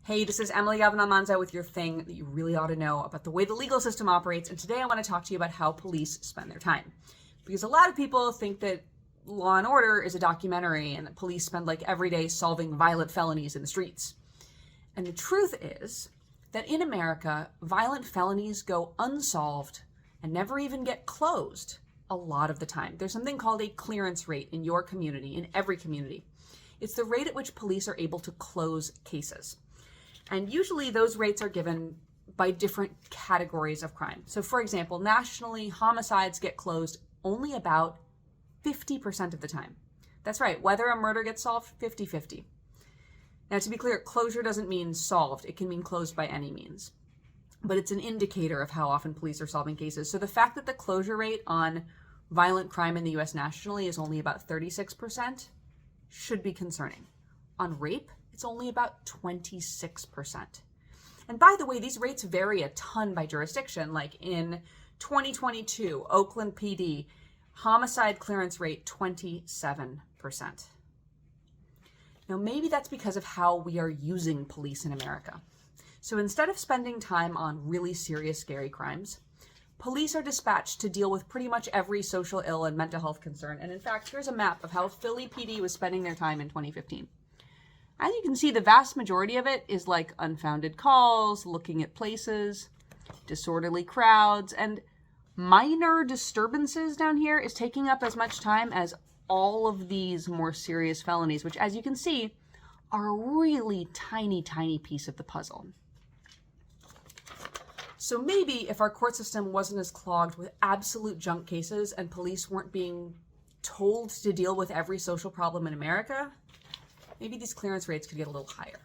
Hey, this is Emily Gavin-Almanza with your thing that you really ought to know about the way the legal system operates. And today I want to talk to you about how police spend their time. Because a lot of people think that Law and Order is a documentary and that police spend like every day solving violent felonies in the streets. And the truth is that in America, violent felonies go unsolved and never even get closed a lot of the time. There's something called a clearance rate in your community, in every community. It's the rate at which police are able to close cases. And usually those rates are given by different categories of crime. So for example, nationally, homicides get closed only about 50% of the time. That's right, whether a murder gets solved, 50-50. Now to be clear, closure doesn't mean solved. It can mean closed by any means. But it's an indicator of how often police are solving cases. So the fact that the closure rate on violent crime in the US nationally is only about 36% should be concerning. On rape, it's only about 26%. And by the way, these rates vary a ton by jurisdiction. Like in 2022, Oakland PD, homicide clearance rate 27%. Now, maybe that's because of how we are using police in America. So instead of spending time on really serious, scary crimes, police are dispatched to deal with pretty much every social ill and mental health concern. And in fact, here's a map of how Philly PD was spending their time in 2015. As you can see, the vast majority of it is like unfounded calls, looking at places, disorderly crowds, and minor disturbances down here is taking up as much time as all of these more serious felonies, which, as you can see, are a really tiny, tiny piece of the puzzle. So maybe if our court system wasn't as clogged with absolute junk cases and police weren't being told to deal with every social problem in America, maybe these clearance rates could get a little higher.